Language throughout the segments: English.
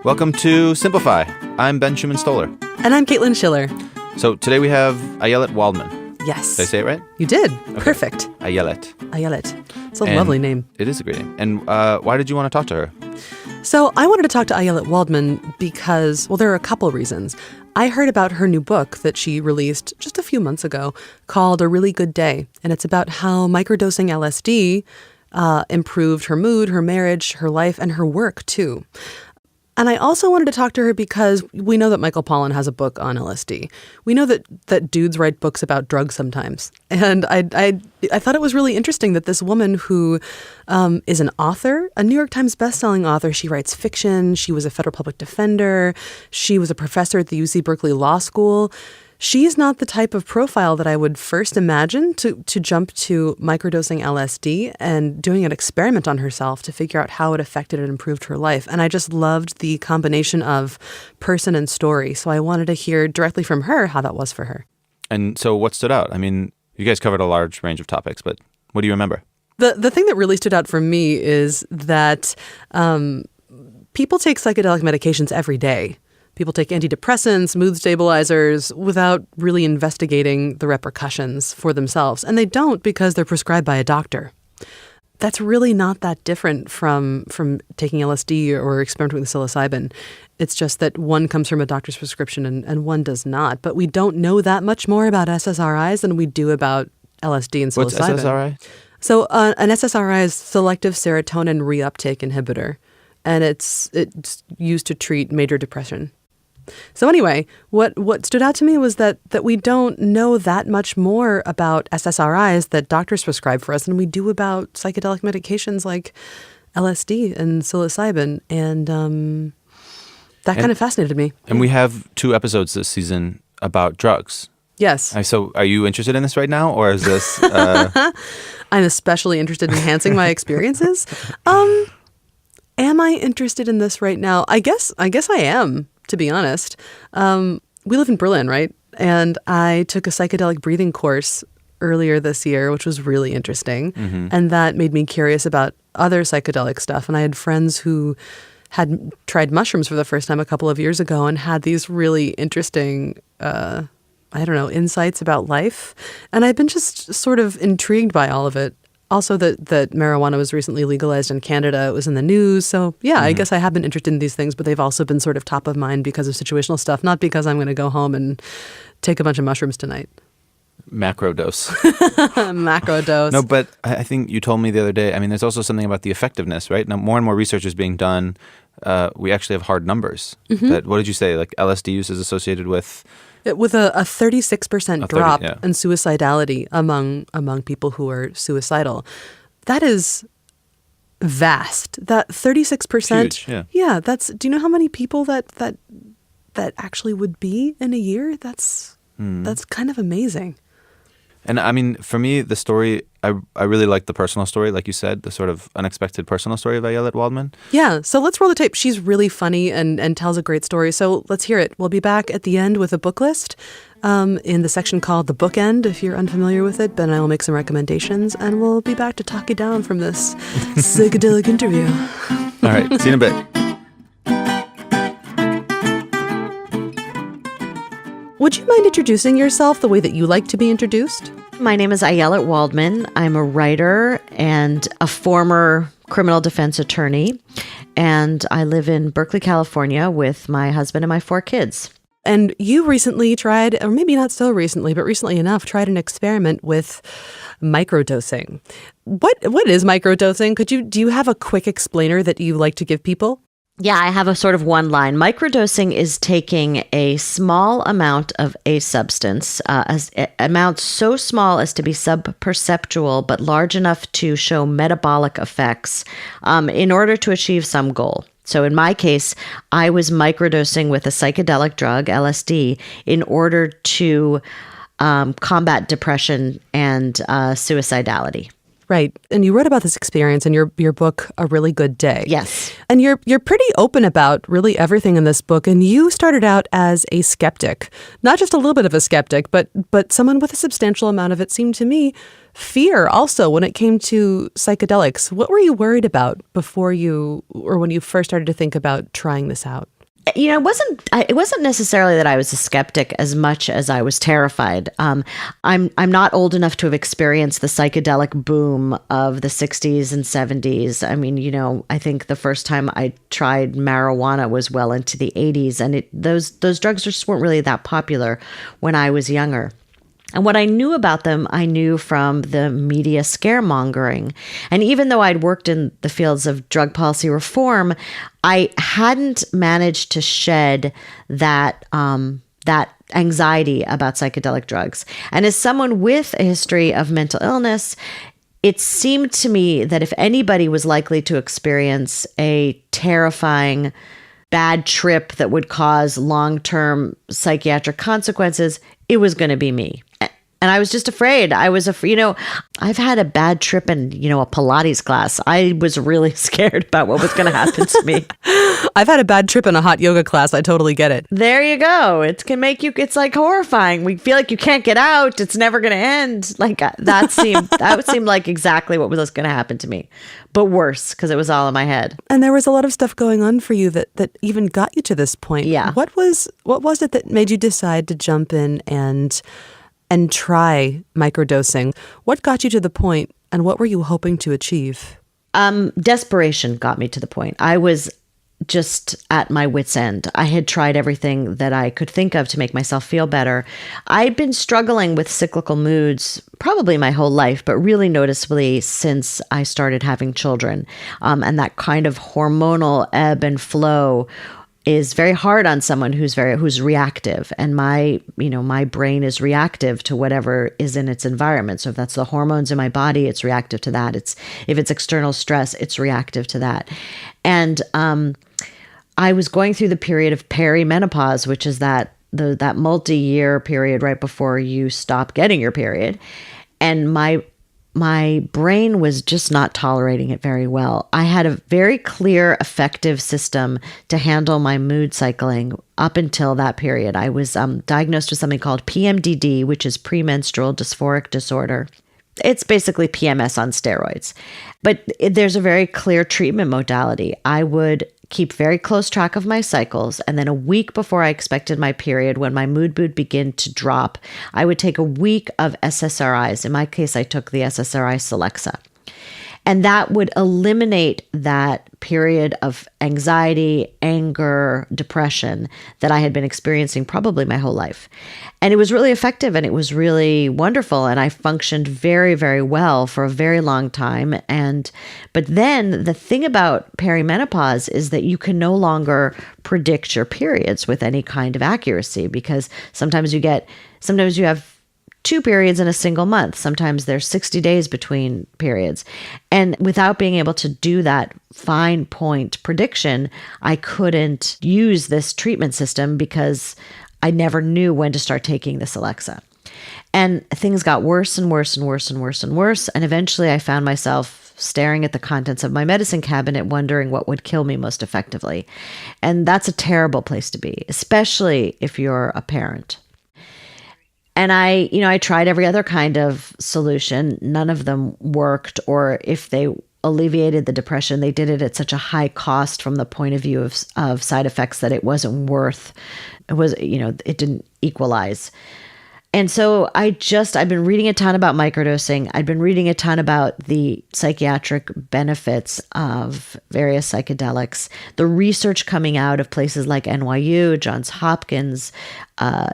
Welcome to Simplify. I'm Ben Schumann-Stoller. And I'm Caitlin Schiller. So today we have Ayelet Waldman. Yes. Did I say it right? You did. Okay. Perfect. Ayelet. It's a lovely name. It is a great name. And why did you want to talk to her? So I wanted to talk to Ayelet Waldman because, well, there are a couple reasons. I heard about her new book that she released just a few months ago called A Really Good Day. And it's about how microdosing LSD improved her mood, her marriage, her life, and her work, too. And I also wanted to talk to her because we know that Michael Pollan has a book on LSD. We know that dudes write books about drugs sometimes. And I thought it was really interesting that this woman who is an author, a New York Times bestselling author, she writes fiction, she was a federal public defender, she was a professor at the UC Berkeley Law School. She's not the type of profile that I would first imagine to jump to microdosing LSD and doing an experiment on herself to figure out how it affected and improved her life. And I just loved the combination of person and story. So I wanted to hear directly from her how that was for her. And so what stood out? I mean, you guys covered a large range of topics, but what do you remember? The thing that really stood out for me is that people take psychedelic medications every day. People take antidepressants, mood stabilizers without really investigating the repercussions for themselves. And they don't because they're prescribed by a doctor. That's really not that different from taking LSD or experimenting with psilocybin. It's just that one comes from a doctor's prescription and one does not. But we don't know that much more about SSRIs than we do about LSD and psilocybin. What's SSRI? So an SSRI is selective serotonin reuptake inhibitor. And it's used to treat major depression. So anyway, what stood out to me was that we don't know that much more about SSRIs that doctors prescribe for us than we do about psychedelic medications like LSD and psilocybin. And that kind of fascinated me. And we have 2 episodes this season about drugs. Yes. So are you interested in this right now, or is this... I'm especially interested in enhancing my experiences. Am I interested in this right now? I guess I am. To be honest. We live in Berlin, right? And I took a psychedelic breathing course earlier this year, which was really interesting. Mm-hmm. And that made me curious about other psychedelic stuff. And I had friends who had tried mushrooms for the first time a couple of years ago and had these really interesting, insights about life. And I've been just sort of intrigued by all of it. Also that marijuana was recently legalized in Canada. It was in the news. So, yeah, I guess I have been interested in these things, but they've also been sort of top of mind because of situational stuff, not because I'm going to go home and take a bunch of mushrooms tonight. Macrodose. Macrodose. No, but I think you told me the other day, I mean, there's also something about the effectiveness, right? Now, more and more research is being done. We actually have hard numbers. Mm-hmm. What did you say? Like LSD use is associated with... With a 36% drop in suicidality among people who are suicidal. That is vast. That 36%. Huge, yeah. Yeah, do you know how many people that actually would be in a year? That's kind of amazing. And I mean, for me, the story, I really like the personal story, like you said, the sort of unexpected personal story of Ayelet Waldman. Yeah, so let's roll the tape. She's really funny and tells a great story. So let's hear it. We'll be back at the end with a book list in the section called The Bookend. If you're unfamiliar with it, Ben and I will make some recommendations, and we'll be back to talk you down from this psychedelic interview. All right, see you in a bit. Would you mind introducing yourself the way that you like to be introduced? My name is Ayelet Waldman. I'm a writer and a former criminal defense attorney, and I live in Berkeley, California with my husband and my 4 kids. And you recently tried, or maybe not so recently, but recently enough, tried an experiment with microdosing. What is microdosing? Do you have a quick explainer that you like to give people? Yeah, I have a sort of one line. Microdosing is taking a small amount of a substance, amount so small as to be subperceptual, but large enough to show metabolic effects in order to achieve some goal. So in my case, I was microdosing with a psychedelic drug, LSD, in order to combat depression and suicidality. Right. And you wrote about this experience in your book, A Really Good Day. Yes. And you're pretty open about really everything in this book. And you started out as a skeptic, not just a little bit of a skeptic, but someone with a substantial amount of, it seemed to me, fear also when it came to psychedelics. What were you worried about before when you first started to think about trying this out? It wasn't necessarily that I was a skeptic as much as I was terrified. I'm not old enough to have experienced the psychedelic boom of the 60s and 70s. I mean, I think the first time I tried marijuana was well into the 80s, and those drugs just weren't really that popular when I was younger. And what I knew about them, I knew from the media scaremongering. And even though I'd worked in the fields of drug policy reform, I hadn't managed to shed that anxiety about psychedelic drugs. And as someone with a history of mental illness, it seemed to me that if anybody was likely to experience a terrifying bad trip that would cause long-term psychiatric consequences, it was going to be me. And I was just afraid. I've had a bad trip in, a Pilates class. I was really scared about what was going to happen to me. I've had a bad trip in a hot yoga class. I totally get it. There you go. It can make you, it's like horrifying. We feel like you can't get out. It's never going to end. Like that seemed like exactly what was going to happen to me, but worse because it was all in my head. And there was a lot of stuff going on for you that even got you to this point. Yeah. What was it that made you decide to jump in and try microdosing? What got you to the point, and what were you hoping to achieve? Desperation got me to the point. I was just at my wit's end. I had tried everything that I could think of to make myself feel better. I'd been struggling with cyclical moods probably my whole life, but really noticeably since I started having children. And that kind of hormonal ebb and flow is very hard on someone who's reactive, and my brain is reactive to whatever is in its environment. So if that's the hormones in my body, it's reactive to that. If it's external stress, it's reactive to that. And I was going through the period of perimenopause, which is that multi-year period right before you stop getting your period, and my brain was just not tolerating it very well. I had a very clear, effective system to handle my mood cycling up until that period. I was diagnosed with something called PMDD, which is premenstrual dysphoric disorder. It's basically PMS on steroids. But there's a very clear treatment modality. I would keep very close track of my cycles, and then a week before I expected my period, when my mood would begin to drop, I would take a week of SSRIs. In my case, I took the SSRI Celexa. And that would eliminate that period of anxiety, anger, depression that I had been experiencing probably my whole life. And it was really effective, and it was really wonderful. And I functioned very, very well for a very long time. But then the thing about perimenopause is that you can no longer predict your periods with any kind of accuracy, because sometimes you have 2 periods in a single month. Sometimes there's 60 days between periods. And without being able to do that fine point prediction, I couldn't use this treatment system because I never knew when to start taking this Alexa. And things got worse and worse and worse and worse and worse. And eventually I found myself staring at the contents of my medicine cabinet, wondering what would kill me most effectively. And that's a terrible place to be, especially if you're a parent. And I tried every other kind of solution. None of them worked, or if they alleviated the depression, they did it at such a high cost from the point of view of side effects that it wasn't worth. It didn't equalize. And so I've been reading a ton about microdosing. I'd been reading a ton about the psychiatric benefits of various psychedelics. The research coming out of places like NYU, Johns Hopkins,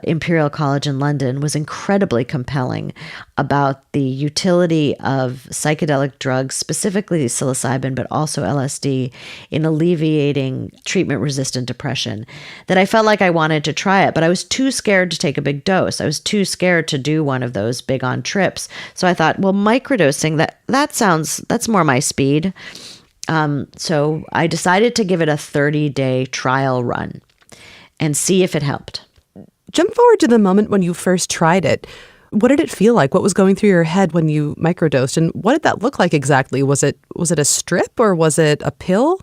Imperial College in London was incredibly compelling about the utility of psychedelic drugs, specifically psilocybin, but also LSD, in alleviating treatment-resistant depression, that I felt like I wanted to try it, but I was too scared to take a big dose. I was too scared to do one of those big on trips. So I thought, well, microdosing, that's more my speed. So I decided to give it a 30-day trial run and see if it helped. Jump forward to the moment when you first tried it. What did it feel like? What was going through your head when you microdosed? And what did that look like exactly? Was it a strip, or was it a pill?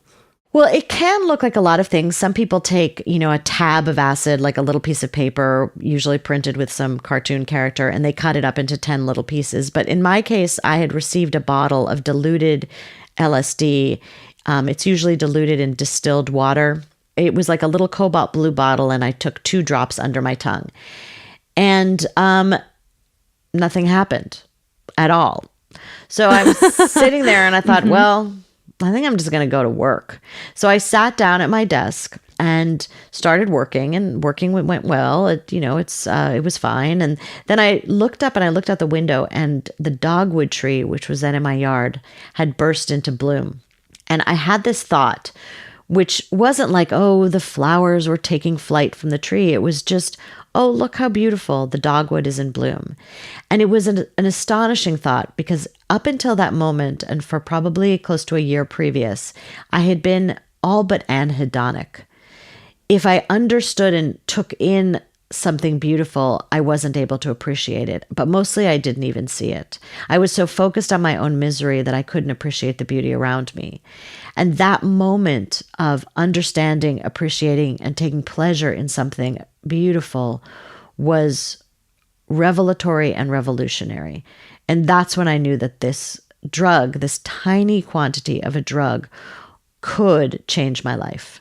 Well, it can look like a lot of things. Some people take, a tab of acid, like a little piece of paper, usually printed with some cartoon character, and they cut it up into 10 little pieces. But in my case, I had received a bottle of diluted LSD. It's usually diluted in distilled water. it was like a little cobalt blue bottle, and I took 2 drops under my tongue. And nothing happened at all. So I was sitting there and I thought, well, I think I'm just going to go to work. So I sat down at my desk and started working, and working went well. It was fine. And then I looked up and I looked out the window, and the dogwood tree, which was then in my yard, had burst into bloom. And I had this thought, which wasn't like, oh, the flowers were taking flight from the tree. It was just, oh, look how beautiful, the dogwood is in bloom. And it was an astonishing thought, because up until that moment, and for probably close to a year previous, I had been all but anhedonic. If I understood and took in something beautiful, I wasn't able to appreciate it. But mostly I didn't even see it. I was so focused on my own misery that I couldn't appreciate the beauty around me. And that moment of understanding, appreciating, and taking pleasure in something beautiful was revelatory and revolutionary. And that's when I knew that this drug, this tiny quantity of a drug, could change my life.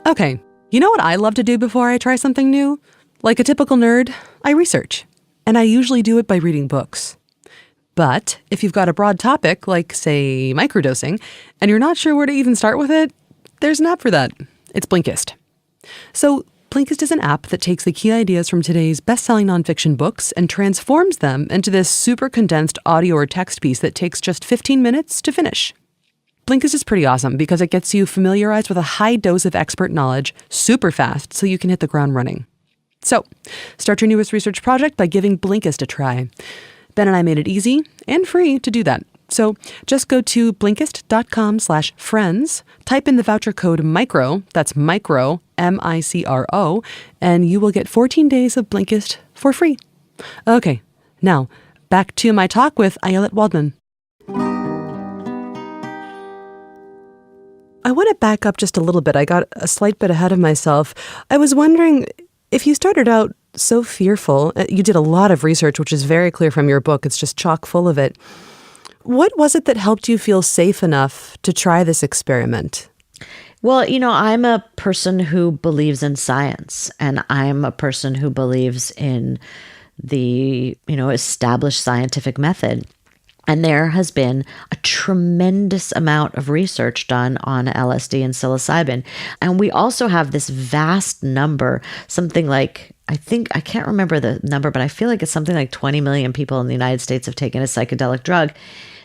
Okay, you know what I love to do before I try something new? Like a typical nerd, I research. And I usually do it by reading books. But if you've got a broad topic, like, say, microdosing, and you're not sure where to even start with it, there's an app for that. It's Blinkist. So Blinkist is an app that takes the key ideas from today's best-selling nonfiction books and transforms them into this super condensed audio or text piece that takes just 15 minutes to finish. Blinkist is pretty awesome because it gets you familiarized with a high dose of expert knowledge super fast so you can hit the ground running. So, start your newest research project by giving Blinkist a try. Ben and I made it easy and free to do that. So just go to Blinkist.com/friends, type in the voucher code MICRO, that's MICRO, MICRO, and you will get 14 days of Blinkist for free. Okay, now back to my talk with Ayelet Waldman. I want to back up just a little bit. I got a slight bit ahead of myself. I was wondering, if you started out so fearful, you did a lot of research, which is very clear from your book. It's just chock full of it. What was it that helped you feel safe enough to try this experiment? Well, I'm a person who believes in science, and I'm a person who believes in the, established scientific method. And there has been a tremendous amount of research done on LSD and psilocybin. And we also have this vast number, something like, I can't remember the number, but I feel like it's something like 20 million people in the United States have taken a psychedelic drug.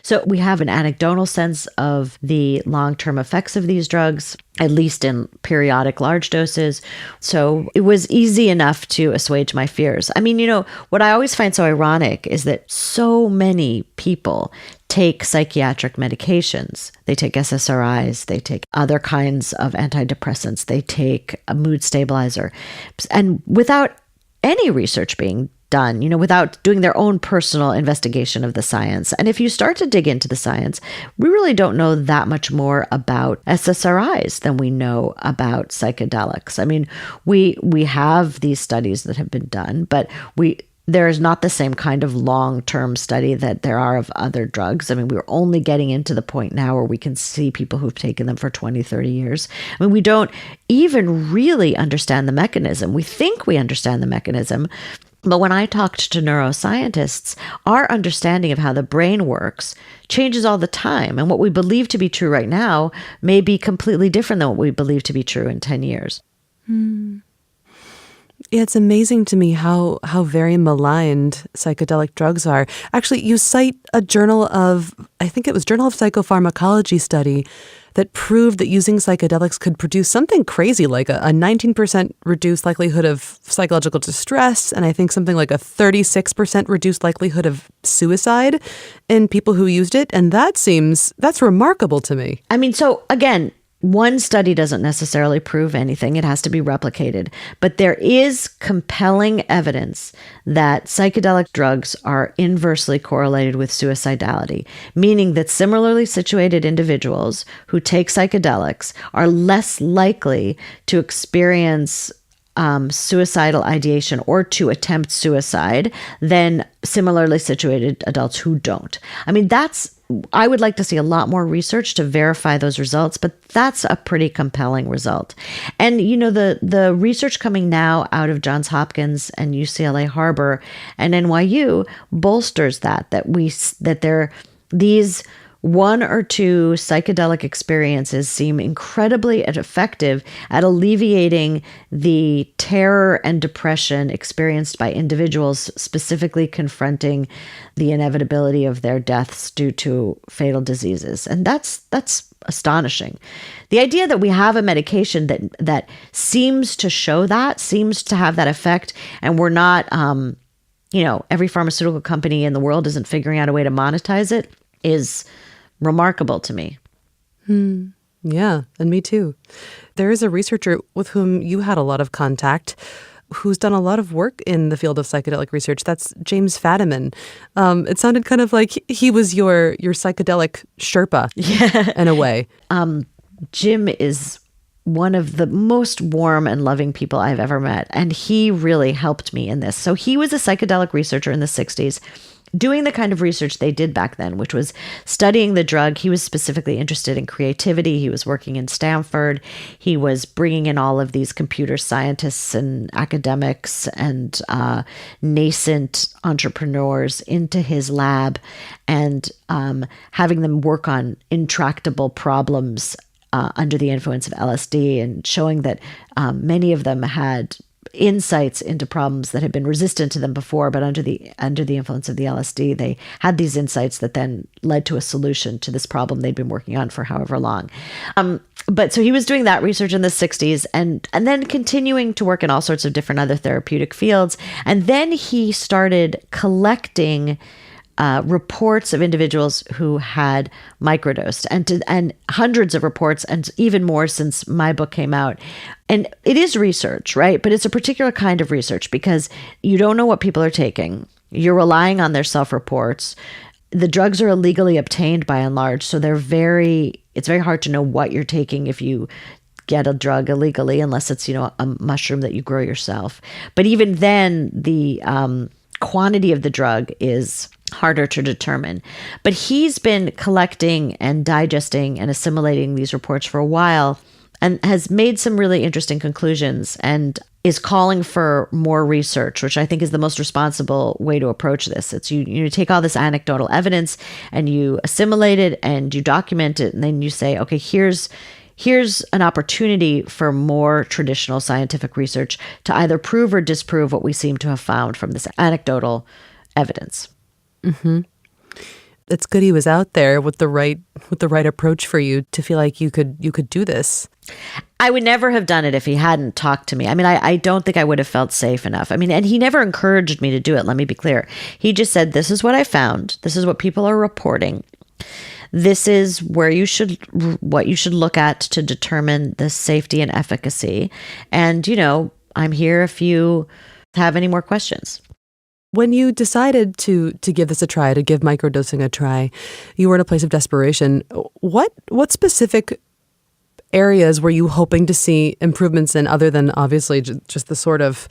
So we have an anecdotal sense of the long-term effects of these drugs, at least in periodic large doses. So it was easy enough to assuage my fears. I mean, what I always find so ironic is that so many people take psychiatric medications. They take SSRIs, they take other kinds of antidepressants, they take a mood stabilizer, and without any research being done, without doing their own personal investigation of the science. And if you start to dig into the science, we really don't know that much more about SSRIs than we know about psychedelics. I mean, we have these studies that have been done, but there is not the same kind of long-term study that there are of other drugs. I mean, we're only getting into the point now where we can see people who've taken them for 20, 30 years. I mean, we don't even really understand the mechanism. We think we understand the mechanism. But when I talked to neuroscientists, our understanding of how the brain works changes all the time. And what we believe to be true right now may be completely different than what we believe to be true in 10 years. Yeah, it's amazing to me how very maligned psychedelic drugs are. Actually, you cite a Journal of Psychopharmacology study that proved that using psychedelics could produce something crazy like a 19% reduced likelihood of psychological distress, and I think something like a 36% reduced likelihood of suicide in people who used it. And that's remarkable to me. I mean, so again, one study doesn't necessarily prove anything. It has to be replicated. But there is compelling evidence that psychedelic drugs are inversely correlated with suicidality, meaning that similarly situated individuals who take psychedelics are less likely to experience suicidal ideation or to attempt suicide than similarly situated adults who don't. I mean, I would like to see a lot more research to verify those results, but that's a pretty compelling result. And, the research coming now out of Johns Hopkins and UCLA Harbor and NYU bolsters that these one or two psychedelic experiences seem incredibly effective at alleviating the terror and depression experienced by individuals specifically confronting the inevitability of their deaths due to fatal diseases. And that's astonishing. The idea that we have a medication that seems to seems to have that effect, and we're not, every pharmaceutical company in the world isn't figuring out a way to monetize it is remarkable to me. Yeah, and me too. There is a researcher with whom you had a lot of contact who's done a lot of work in the field of psychedelic research. That's James Fadiman. It sounded kind of like he was your psychedelic Sherpa in a way. Jim is one of the most warm and loving people I've ever met, and he really helped me in this. So he was a psychedelic researcher in the 60s. Doing the kind of research they did back then, which was studying the drug. He was specifically interested in creativity. He was working in Stanford. He was bringing in all of these computer scientists and academics and nascent entrepreneurs into his lab and having them work on intractable problems under the influence of LSD, and showing that many of them had insights into problems that had been resistant to them before, but under the influence of the LSD, they had these insights that then led to a solution to this problem they'd been working on for however long. But so he was doing that research in the 60s and then continuing to work in all sorts of different other therapeutic fields. And then he started collecting reports of individuals who had microdosed, and hundreds of reports, and even more since my book came out. And it is research, right? But it's a particular kind of research because you don't know what people are taking. You're relying on their self-reports. The drugs are illegally obtained by and large, so it's very hard to know what you're taking if you get a drug illegally, unless it's, a mushroom that you grow yourself. But even then, the quantity of the drug is harder to determine. But he's been collecting and digesting and assimilating these reports for a while and has made some really interesting conclusions and is calling for more research, which I think is the most responsible way to approach this. It's you take all this anecdotal evidence and you assimilate it and you document it, and then you say, okay, here's an opportunity for more traditional scientific research to either prove or disprove what we seem to have found from this anecdotal evidence. Mm-hmm. It's good he was out there with the right approach for you to feel like you could do this. I would never have done it if he hadn't talked to me. I mean, I don't think I would have felt safe enough. I mean, and he never encouraged me to do it. Let me be clear. He just said, this is what I found. This is what people are reporting. This is what you should look at to determine the safety and efficacy. And, I'm here if you have any more questions. When you decided to give this a try, to give microdosing a try, you were in a place of desperation. What specific areas were you hoping to see improvements in, other than obviously just the sort of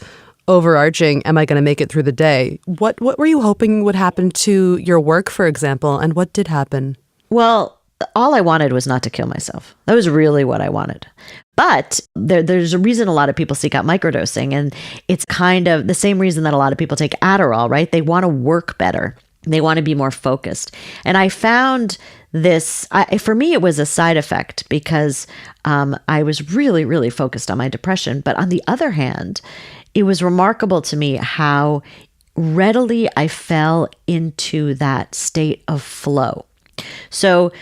overarching, am I going to make it through the day? What were you hoping would happen to your work, for example, and what did happen? Well, all I wanted was not to kill myself. That was really what I wanted. But there's a reason a lot of people seek out microdosing, and it's kind of the same reason that a lot of people take Adderall, right? They want to work better. They want to be more focused. And I found this, for me, it was a side effect because I was really, really focused on my depression. But on the other hand, it was remarkable to me how readily I fell into that state of flow. So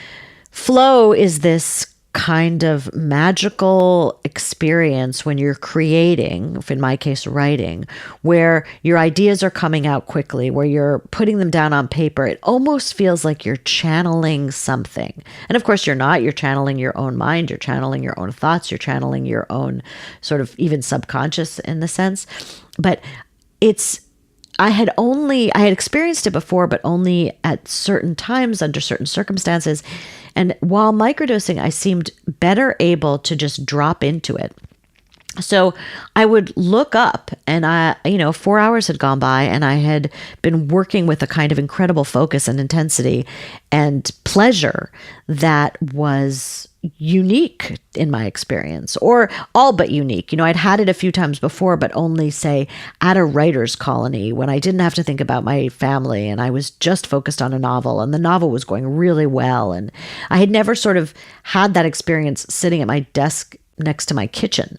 flow is this kind of magical experience when you're creating, in my case, writing, where your ideas are coming out quickly, where you're putting them down on paper. It almost feels like you're channeling something. And of course, you're not. You're channeling your own mind. You're channeling your own thoughts. You're channeling your own sort of even subconscious in the sense. But I had experienced it before, but only at certain times under certain circumstances. And while microdosing, I seemed better able to just drop into it. So I would look up and 4 hours had gone by and I had been working with a kind of incredible focus and intensity and pleasure that was unique in my experience, or all but unique. I'd had it a few times before, but only, say, at a writer's colony when I didn't have to think about my family and I was just focused on a novel and the novel was going really well. And I had never sort of had that experience sitting at my desk next to my kitchen.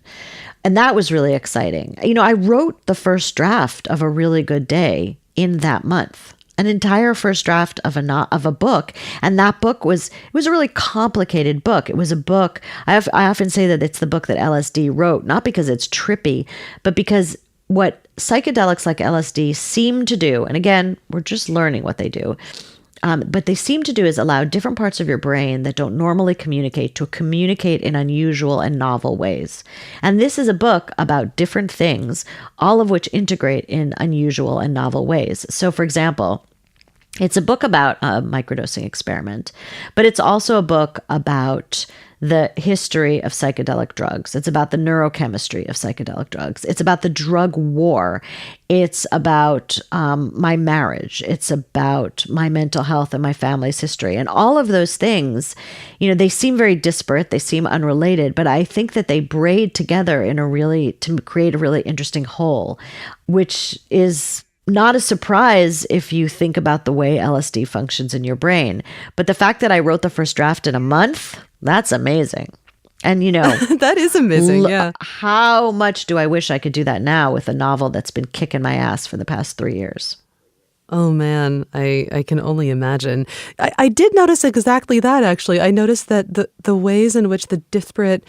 And that was really exciting. I wrote the first draft of A Really Good Day in that month, an entire first draft of a book. And that book was a really complicated book. It was a book, I often say that it's the book that LSD wrote, not because it's trippy, but because what psychedelics like LSD seem to do, and again, we're just learning what they do, but they seem to do is allow different parts of your brain that don't normally communicate to communicate in unusual and novel ways. And this is a book about different things, all of which integrate in unusual and novel ways. So, for example, it's a book about a microdosing experiment, but it's also a book about the history of psychedelic drugs. It's about the neurochemistry of psychedelic drugs. It's about the drug war. It's about my marriage. It's about my mental health and my family's history. And all of those things, they seem very disparate. They seem unrelated, but I think that they braid together to create a really interesting whole, which is not a surprise if you think about the way LSD functions in your brain. But the fact that I wrote the first draft in a month, that's amazing. And, that is amazing. Yeah. How much do I wish I could do that now with a novel that's been kicking my ass for the past 3 years? Oh, man, I can only imagine. I did notice exactly that, actually. I noticed that the ways in which the disparate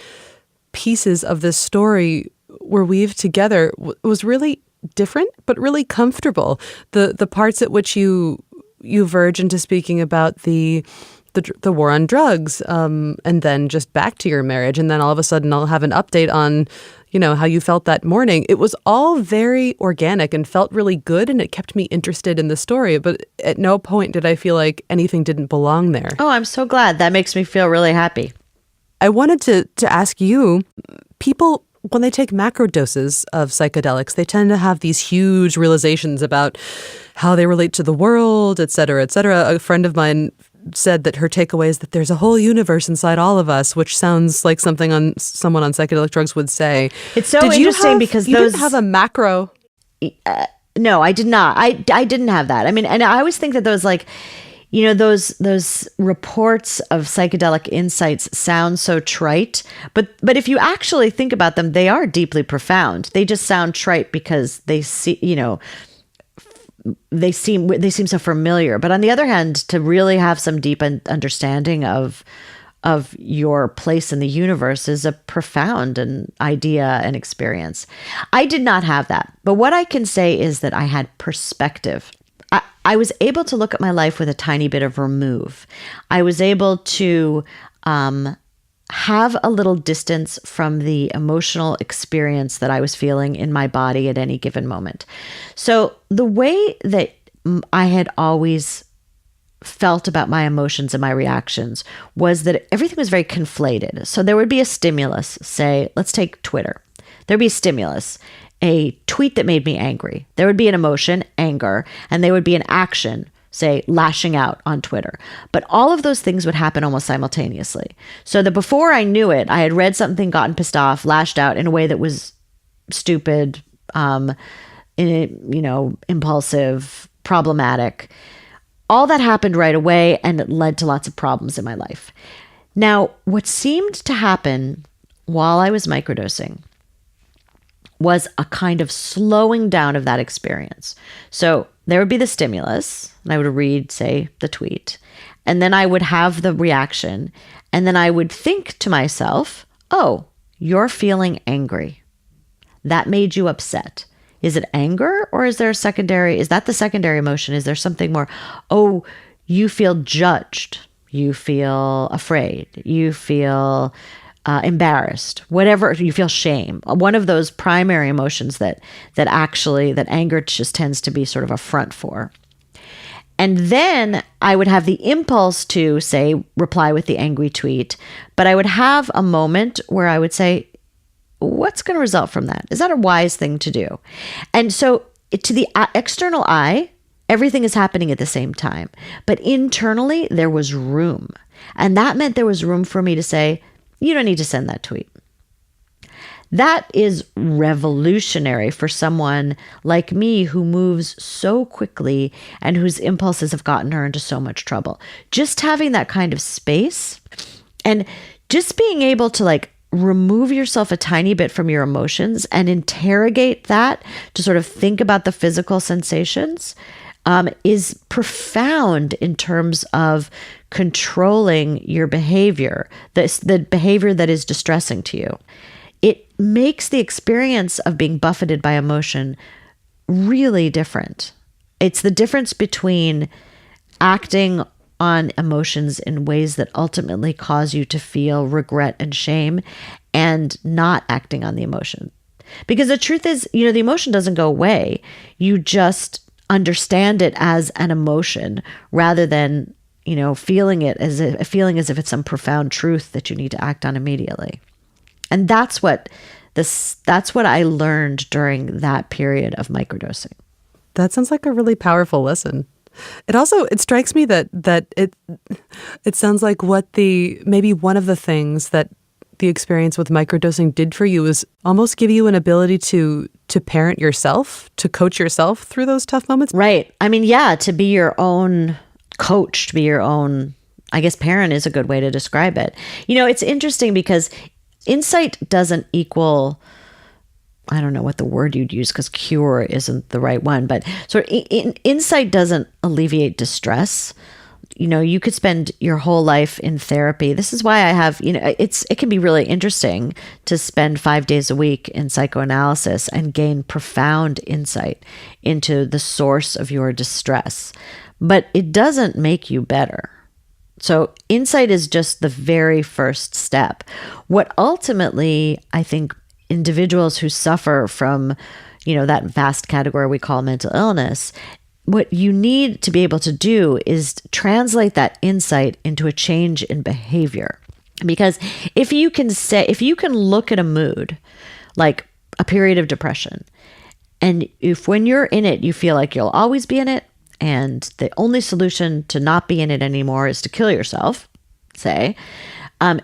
pieces of this story were weaved together was really different, but really comfortable. The parts at which you verge into speaking about the war on drugs, and then just back to your marriage, and then all of a sudden I'll have an update on, how you felt that morning. It was all very organic and felt really good, and it kept me interested in the story. But at no point did I feel like anything didn't belong there. Oh, I'm so glad. That makes me feel really happy. I wanted to ask you, people, when they take macro doses of psychedelics, they tend to have these huge realizations about how they relate to the world, et cetera, et cetera. A friend of mine said that her takeaway is that there's a whole universe inside all of us, which sounds like something someone on psychedelic drugs would say. It's so interesting because you didn't have a macro. No, I did not. I didn't have that. I mean, and I always think that those those reports of psychedelic insights sound so trite, but if you actually think about them, they are deeply profound. They just sound trite because they seem so familiar. But on the other hand, to really have some deep understanding of your place in the universe is a profound idea and experience. I did not have that. But what I can say is that I had perspective. I was able to look at my life with a tiny bit of remove. I was able to have a little distance from the emotional experience that I was feeling in my body at any given moment. So the way that I had always felt about my emotions and my reactions was that everything was very conflated. So there would be a stimulus, say, let's take Twitter. There'd be a stimulus, a tweet that made me angry. There would be an emotion, anger, and there would be an action, say, lashing out on Twitter. But all of those things would happen almost simultaneously. So that before I knew it, I had read something, gotten pissed off, lashed out in a way that was stupid, impulsive, problematic. All that happened right away, and it led to lots of problems in my life. Now, what seemed to happen while I was microdosing was a kind of slowing down of that experience. So there would be the stimulus, and I would read, say, the tweet, and then I would have the reaction, and then I would think to myself, oh, you're feeling angry. That made you upset. Is it anger, or is that the secondary emotion? Is there something more? Oh, you feel judged. You feel afraid. You feel embarrassed, whatever, you feel shame. One of those primary emotions that anger just tends to be sort of a front for. And then I would have the impulse to, say, reply with the angry tweet, but I would have a moment where I would say, what's going to result from that? Is that a wise thing to do? And so to the external eye, everything is happening at the same time. But internally, there was room. And that meant there was room for me to say, you don't need to send that tweet. That is revolutionary for someone like me who moves so quickly and whose impulses have gotten her into so much trouble. Just having that kind of space and just being able to like remove yourself a tiny bit from your emotions and interrogate that to sort of think about the physical sensations is profound in terms of controlling your behavior, the behavior that is distressing to you. It makes the experience of being buffeted by emotion really different. It's the difference between acting on emotions in ways that ultimately cause you to feel regret and shame and not acting on the emotion. Because the truth is, the emotion doesn't go away. You just understand it as an emotion rather than, feeling it as if it's some profound truth that you need to act on immediately. And that's what I learned during that period of microdosing. That sounds like a really powerful lesson. It strikes me that it sounds like maybe one of the things that the experience with microdosing did for you is almost give you an ability to parent yourself, to coach yourself through those tough moments. Right. I mean, yeah, to be your own coach, to be your own, I guess parent is a good way to describe it. It's interesting because insight doesn't equal, I don't know what the word you'd use because cure isn't the right one, but sort of insight doesn't alleviate distress. You could spend your whole life in therapy. This is why I have, it can be really interesting to spend 5 days a week in psychoanalysis and gain profound insight into the source of your distress. But it doesn't make you better. So insight is just the very first step. What ultimately, I think, individuals who suffer from, that vast category we call mental illness, what you need to be able to do is translate that insight into a change in behavior. Because if you can look at a mood, like a period of depression, and if when you're in it, you feel like you'll always be in it, and the only solution to not be in it anymore is to kill yourself, say,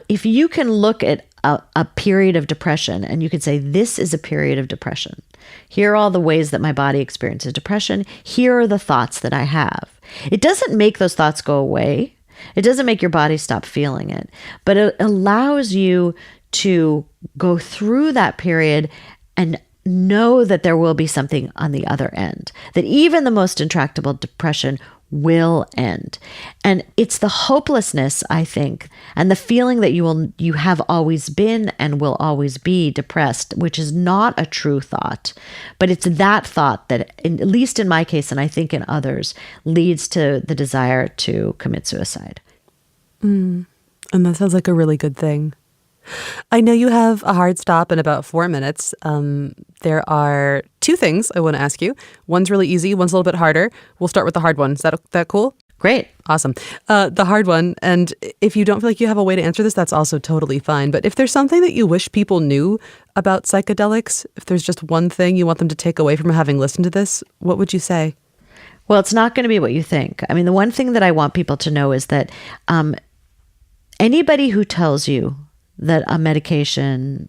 if you can look at a period of depression and you can say, this is a period of depression. Here are all the ways that my body experiences depression. Here are the thoughts that I have. It doesn't make those thoughts go away. It doesn't make your body stop feeling it, but it allows you to go through that period and know that there will be something on the other end, that even the most intractable depression will end. And it's the hopelessness, I think, and the feeling that you have always been and will always be depressed, which is not a true thought, but it's that thought that, at least in my case, and I think in others, leads to the desire to commit suicide. And that sounds like a really good thing. I know you have a hard stop in about 4 minutes. There are 2 things I want to ask you. One's really easy, one's a little bit harder. We'll start with the hard one. Is that cool? Great. Awesome. The hard one, and if you don't feel like you have a way to answer this, that's also totally fine. But if there's something that you wish people knew about psychedelics, if there's just one thing you want them to take away from having listened to this, what would you say? Well, it's not going to be what you think. I mean, the one thing that I want people to know is that anybody who tells you that a medication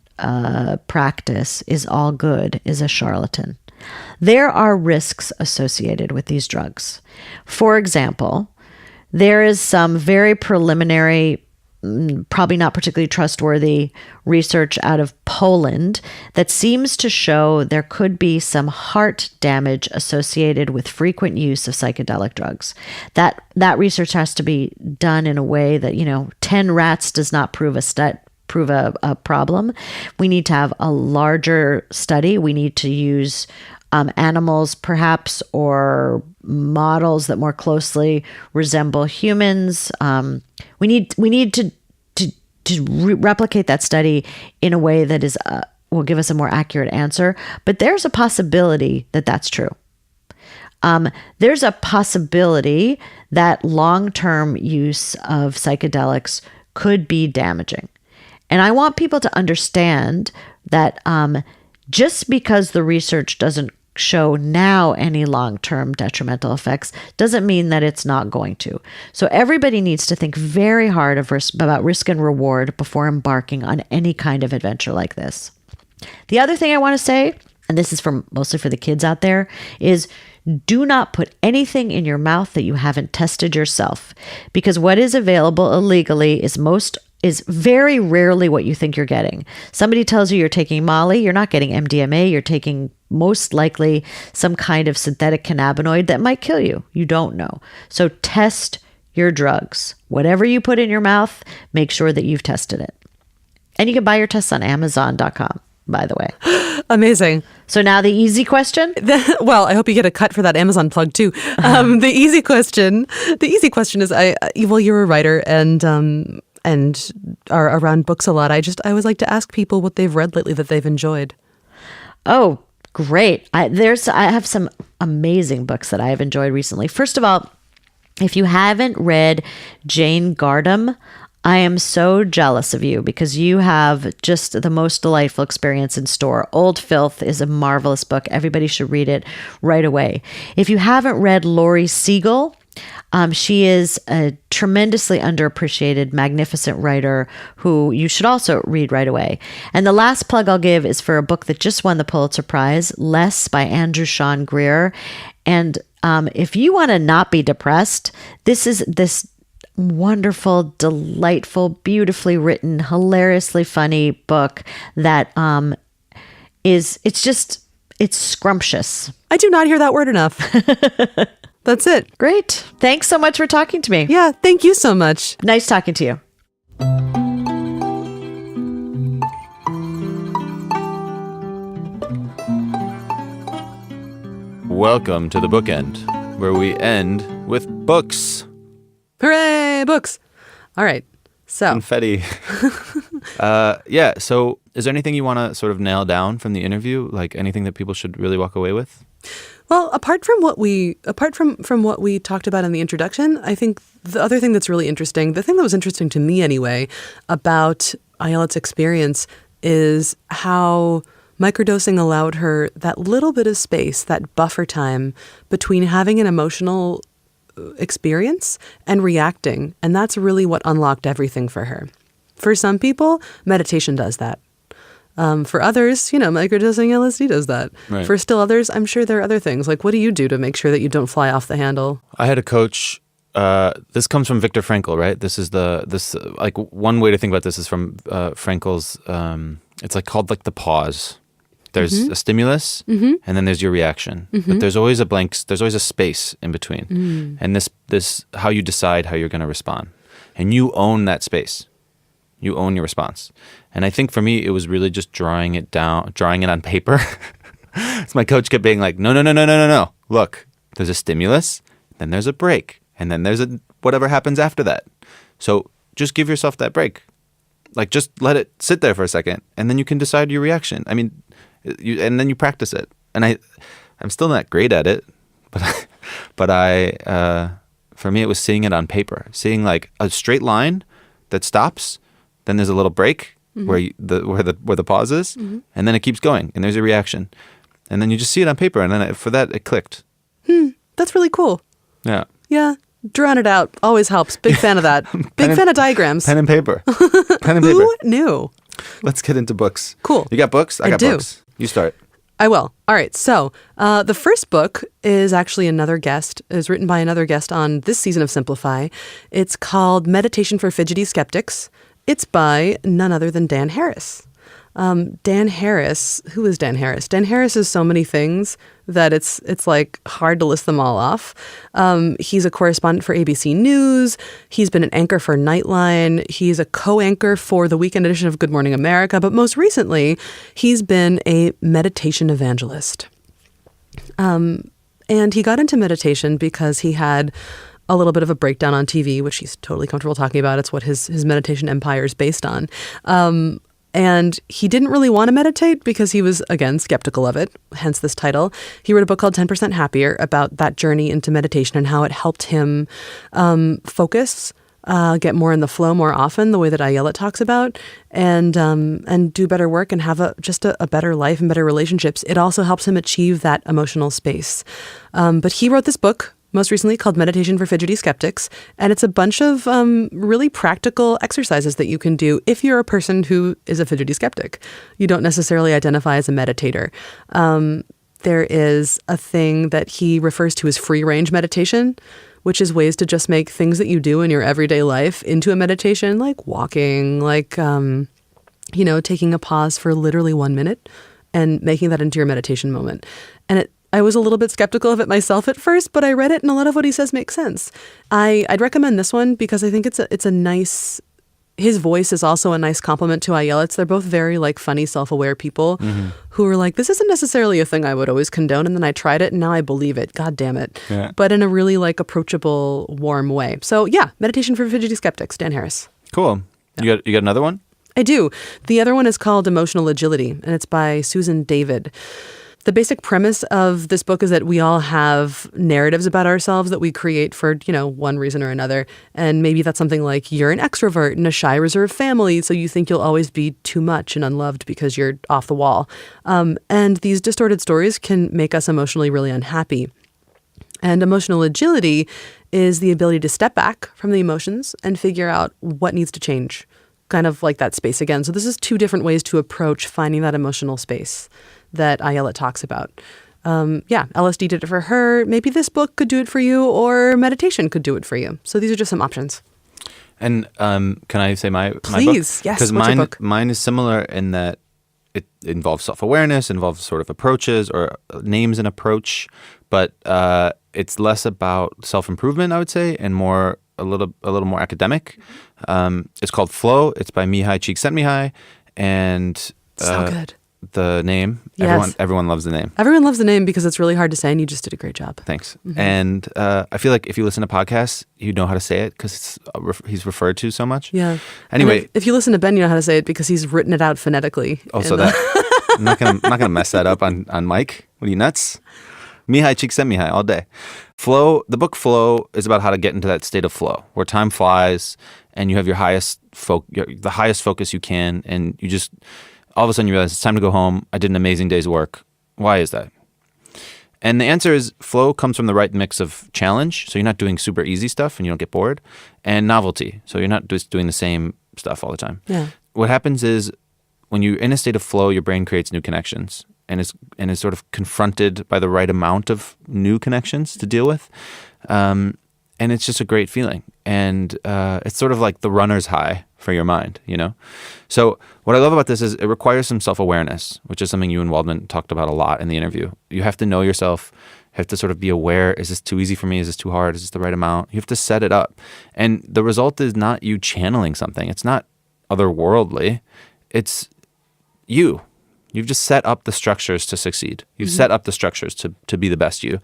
practice is all good is a charlatan. There are risks associated with these drugs. For example, there is some very preliminary, probably not particularly trustworthy research out of Poland that seems to show there could be some heart damage associated with frequent use of psychedelic drugs. That research has to be done in a way that, 10 rats does not prove a problem. We need to have a larger study. We need to use animals perhaps, or models that more closely resemble humans. We need to replicate that study in a way that will give us a more accurate answer. But there's a possibility that that's true. There's a possibility that long-term use of psychedelics could be damaging. And I want people to understand that just because the research doesn't show now any long-term detrimental effects doesn't mean that it's not going to. So everybody needs to think very hard about risk and reward before embarking on any kind of adventure like this. The other thing I want to say, and this is mostly for the kids out there, is do not put anything in your mouth that you haven't tested yourself, because what is available illegally is very rarely what you think you're getting. Somebody tells you you're taking Molly, you're not getting MDMA, you're taking most likely some kind of synthetic cannabinoid that might kill you. You don't know. So test your drugs. Whatever you put in your mouth, make sure that you've tested it. And you can buy your tests on Amazon.com, by the way. Amazing. So now the easy question? Well, I hope you get a cut for that Amazon plug too. The easy question is, you're a writer and are around books a lot. I always like to ask people what they've read lately that they've enjoyed. Oh, great. I have some amazing books that I have enjoyed recently. First of all, if you haven't read Jane Gardam, I am so jealous of you because you have just the most delightful experience in store. Old Filth is a marvelous book. Everybody should read it right away. If you haven't read Laurie Siegel, she is a tremendously underappreciated, magnificent writer who you should also read right away. And the last plug I'll give is for a book that just won the Pulitzer Prize, Less by Andrew Sean Greer. And if you want to not be depressed, this is this wonderful, delightful, beautifully written, hilariously funny book that it's scrumptious. I do not hear that word enough. That's it. Great. Thanks so much for talking to me. Yeah, thank you so much. Nice talking to you. Welcome to the bookend, where we end with books. Hooray, books. All right. So confetti. Yeah. So is there anything you want to sort of nail down from the interview? Like anything that people should really walk away with? Well, apart from what we talked about in the introduction, I think the other thing that's really interesting, the thing that was interesting to me anyway, about Ayelet's experience is how microdosing allowed her that little bit of space, that buffer time between having an emotional experience and reacting. And that's really what unlocked everything for her. For some people, meditation does that. For others, microdosing LSD does that. Right. For still others, I'm sure there are other things. Like, what do you do to make sure that you don't fly off the handle? I had a coach. This comes from Viktor Frankl, right? This is one way to think about this is from Frankl's. It's called the pause. There's a stimulus, and then there's your reaction. But there's always there's always a space in between. And this how you decide how you're going to respond, and you own that space. You own your response. And I think for me, it was really just drawing it on paper. So my coach kept being like, no. Look, there's a stimulus, then there's a break, and then there's whatever happens after that. So just give yourself that break. Just let it sit there for a second, and then you can decide your reaction. I mean, and then you practice it. And I'm still not great at it, but for me, it was seeing it on paper, seeing a straight line that stops. Then there's a little break where the pause is, and then it keeps going, and there's a reaction, and then you just see it on paper, and then for that it clicked. That's really cool. Yeah. Yeah. Drawing it out always helps. Big fan of that. Big fan of diagrams. Pen and paper. Who knew? Let's get into books. Cool. You got books? I got do. books. You start. I will. All right. So the first book is actually is written by another guest on this season of Simplify. It's called Meditation for Fidgety Skeptics. It's by none other than Dan Harris. Dan Harris, who is Dan Harris? Dan Harris is so many things that it's hard to list them all off. He's a correspondent for ABC News. He's been an anchor for Nightline. He's a co-anchor for the weekend edition of Good Morning America. But most recently, he's been a meditation evangelist. And he got into meditation because he had a little bit of a breakdown on TV, which he's totally comfortable talking about. It's what his meditation empire is based on. And he didn't really want to meditate because he was, again, skeptical of it, hence this title. He wrote a book called 10% Happier about that journey into meditation and how it helped him focus get more in the flow more often, the way that Ayelet talks about, and do better work and have a better life and better relationships. It also helps him achieve that emotional space. But he wrote this book most recently called Meditation for Fidgety Skeptics, and it's a bunch of really practical exercises that you can do if you're a person who is a fidgety skeptic. You don't necessarily identify as a meditator. There is a thing that he refers to as free-range meditation, which is ways to just make things that you do in your everyday life into a meditation, like walking, like, taking a pause for literally 1 minute and making that into your meditation moment. And I was a little bit skeptical of it myself at first, but I read it and a lot of what he says makes sense. I'd recommend this one because I think it's a nice, his voice is also a nice compliment to Ayelet's. They're both very like funny, self-aware people who are like, this isn't necessarily a thing I would always condone. And then I tried it and now I believe it. God damn it. Yeah. But in a really like approachable, warm way. So yeah, Meditation for Fidgety Skeptics, Dan Harris. Cool. Yeah. You got another one? I do. The other one is called Emotional Agility, and it's by Susan David. The basic premise of this book is that we all have narratives about ourselves that we create for, one reason or another. And maybe that's something like you're an extrovert in a shy, reserved family, so you think you'll always be too much and unloved because you're off the wall. And these distorted stories can make us emotionally really unhappy. And emotional agility is the ability to step back from the emotions and figure out what needs to change, kind of like that space again. So this is 2 different ways to approach finding that emotional space that Ayelet talks about. LSD did it for her. Maybe this book could do it for you, or meditation could do it for you. So these are just some options. And can I say my Please, book? yes. Because what's your book? mine is similar in that it involves self-awareness, involves sort of approaches or names an approach, but it's less about self-improvement, I would say, and a little more academic. It's called Flow. It's by Mihai Csikszentmihalyi, and So good. The name. Yes. Everyone loves the name. Everyone loves the name because it's really hard to say, and you just did a great job. Thanks. And I feel like if you listen to podcasts, you know how to say it because he's referred to so much. Yeah. Anyway, if you listen to Ben, you know how to say it because he's written it out phonetically. Also that I'm not gonna mess that up on mic. What are you, nuts? Mihai Csikszentmihalyi all day. Flow. The book Flow is about how to get into that state of flow where time flies and you have your the highest focus you can, and you just all of a sudden you realize it's time to go home. I did an amazing day's work. Why is that? And the answer is flow comes from the right mix of challenge, so you're not doing super easy stuff and you don't get bored, and novelty, so you're not just doing the same stuff all the time. Yeah. What happens is when you're in a state of flow, your brain creates new connections and is sort of confronted by the right amount of new connections to deal with. And it's just a great feeling. And it's sort of like the runner's high for your mind, So what I love about this is it requires some self-awareness, which is something you and Waldman talked about a lot in the interview. You have to know yourself, have to sort of be aware, is this too easy for me? Is this too hard? Is this the right amount? You have to set it up. And the result is not you channeling something. It's not otherworldly. It's you. You've just set up the structures to succeed. You've set up the structures to be the best you.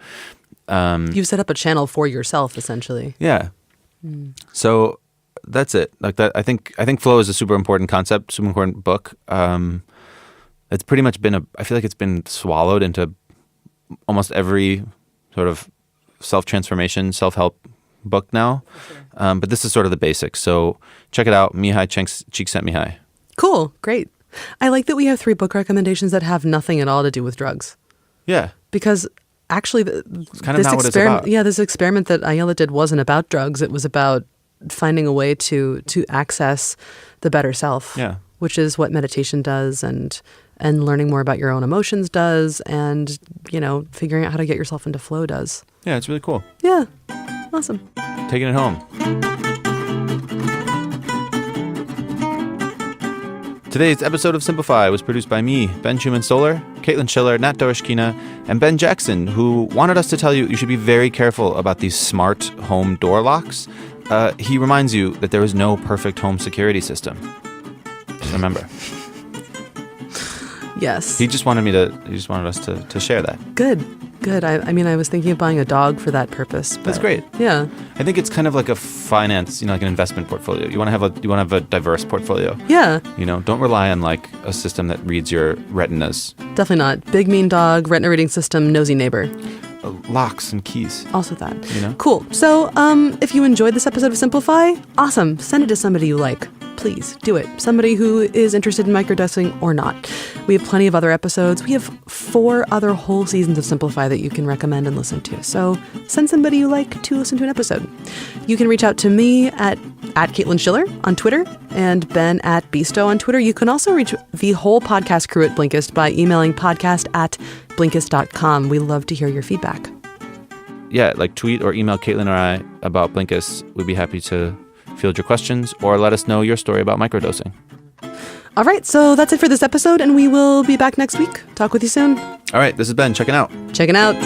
You've set up a channel for yourself, essentially. Yeah. So that's it. Like that, I think flow is a super important concept, super important book. It's pretty much I feel like it's been swallowed into almost every sort of self-transformation, self-help book now. Sure. But this is sort of the basics. So check it out. Mihai Csikszentmihalyi. Cool. Great. I like that we have 3 book recommendations that have nothing at all to do with drugs. Yeah. Because actually, it's kind of not what it's about. Yeah, this experiment that Ayelet did wasn't about drugs. It was about finding a way to access the better self, which is what meditation does, and learning more about your own emotions does, and figuring out how to get yourself into flow does. Yeah, it's really cool. Yeah, awesome. Taking it home. Today's episode of Simplify was produced by me, Ben Schumann-Stoller, Caitlin Schiller, Nat Dorishkina, and Ben Jackson, who wanted us to tell you should be very careful about these smart home door locks. He reminds you that there is no perfect home security system. Just remember. Yes. He just wanted us to share that. Good. I was thinking of buying a dog for that purpose. But that's great. Yeah. I think it's kind of like a finance, like an investment portfolio. You want to have a diverse portfolio. Yeah. Don't rely on like a system that reads your retinas. Definitely not. Big mean dog, retina reading system, nosy neighbor. locks and keys. Also that. You know? Cool. So if you enjoyed this episode of Simplify, awesome. Send it to somebody you like. Please do it. Somebody who is interested in microdosing or not. We have plenty of other episodes. We have 4 other whole seasons of Simplify that you can recommend and listen to. So send somebody you like to listen to an episode. You can reach out to me at Caitlin Schiller on Twitter and Ben at Beasto on Twitter. You can also reach the whole podcast crew at Blinkist by emailing podcast@blinkist.com. We love to hear your feedback. Yeah, like tweet or email Caitlin or I about Blinkist. We'd be happy to field your questions or let us know your story about microdosing. All right, so that's it for this episode, and we will be back next week. Talk with you soon. All right, this is Ben checking out. Checking out.